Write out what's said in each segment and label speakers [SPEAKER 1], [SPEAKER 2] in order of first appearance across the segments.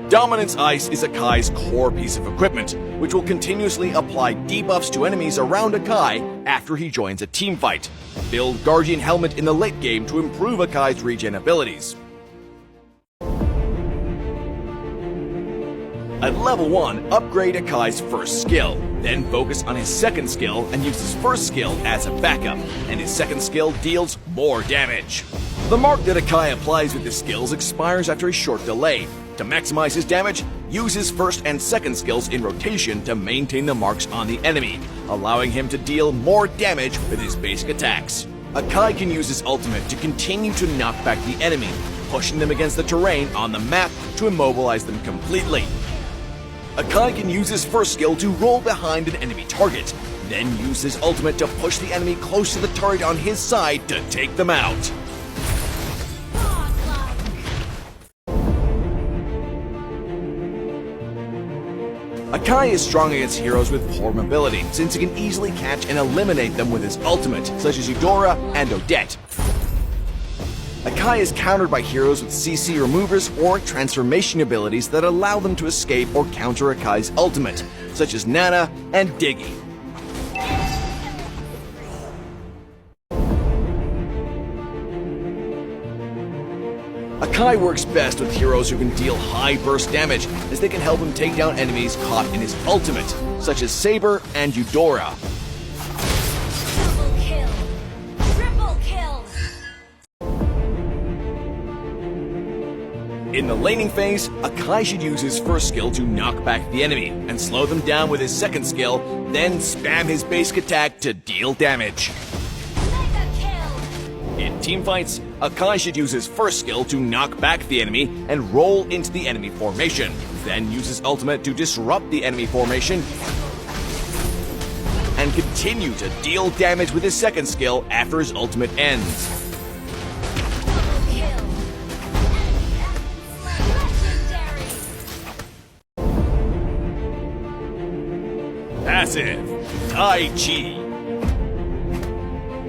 [SPEAKER 1] Dominance Ice is AKAI's core piece of equipment, which will continuously apply debuffs to enemies around AKAI after he joins a teamfight. Build Guardian Helmet in the late game to improve AKAI's regen abilities. At level 1, upgrade AKAI's first skill, then focus on his second skill and use his first skill as a backup, and his second skill deals more damage. The mark that AKAI applies with his skills expires after a short delay. To maximize his damage, use his first and second skills in rotation to maintain the marks on the enemy, allowing him to deal more damage with his basic attacks. AKAI can use his ultimate to continue to knock back the enemy, pushing them against the terrain on the map to immobilize them completely. AKAI can use his first skill to roll behind an enemy target, then use his ultimate to push the enemy close to the target on his side to take them out. AKAI is strong against heroes with poor mobility, since he can easily catch and eliminate them with his ultimate, such as Eudora and Odette. AKAI is countered by heroes with CC removers or transformation abilities that allow them to escape or counter AKAI's ultimate, such as Nana and Diggy. AKAI works best with heroes who can deal high burst damage, as they can help him take down enemies caught in his ultimate, such as Saber and Eudora.
[SPEAKER 2] Double kill! Triple kill!
[SPEAKER 1] In the laning phase, AKAI should use his first skill to knock back the enemy, and slow them down with his second skill, then spam his basic attack to deal damage. In teamfights, AKAI should use his first skill to knock back the enemy and roll into the enemy formation, then use his ultimate to disrupt the enemy formation, and continue to deal damage with his second skill after his ultimate ends. Passive, Tai Chi.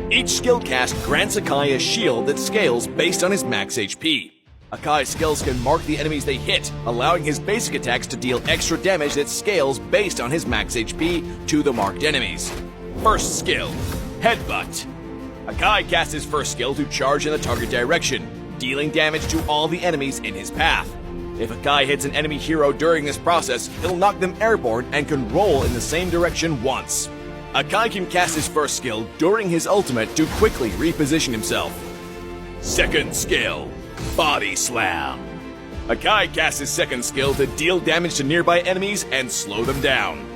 [SPEAKER 1] Each skill cast grants AKAI a shield that scales based on his max HP. AKAI's skills can mark the enemies they hit, allowing his basic attacks to deal extra damage that scales based on his max HP to the marked enemies. First skill, Headbutt. AKAI casts his first skill to charge in the target direction, dealing damage to all the enemies in his path. If AKAI hits an enemy hero during this process, he'll knock them airborne and can roll in the same direction once. AKAI can cast his first skill during his ultimate to quickly reposition himself. Second skill, Body Slam. AKAI casts his second skill to deal damage to nearby enemies and slow them down.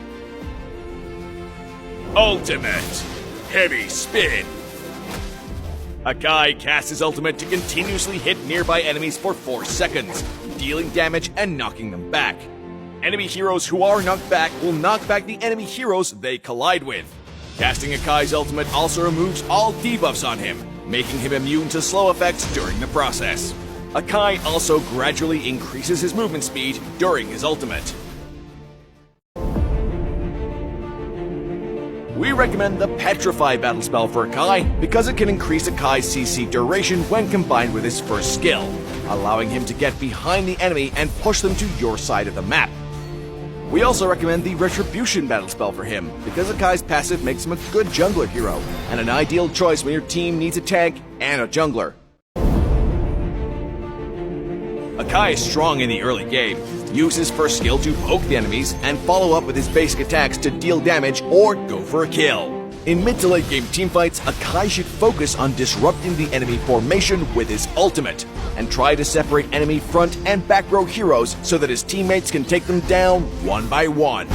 [SPEAKER 1] Ultimate, Heavy Spin. AKAI casts his ultimate to continuously hit nearby enemies for 4 seconds, dealing damage and knocking them back. Enemy heroes who are knocked back will knock back the enemy heroes they collide with. Casting AKAI's ultimate also removes all debuffs on him, making him immune to slow effects during the process. AKAI also gradually increases his movement speed during his ultimate. We recommend the Petrify battle spell for AKAI because it can increase AKAI's CC duration when combined with his first skill, allowing him to get behind the enemy and push them to your side of the map. We also recommend the Retribution battle spell for him, because AKAI's passive makes him a good jungler hero, and an ideal choice when your team needs a tank and a jungler. AKAI is strong in the early game. Use his first skill to poke the enemies, and follow up with his basic attacks to deal damage or go for a kill. In mid to late game teamfights, AKAI should focus on disrupting the enemy formation with his ultimate, and try to separate enemy front and back row heroes so that his teammates can take them down one by one.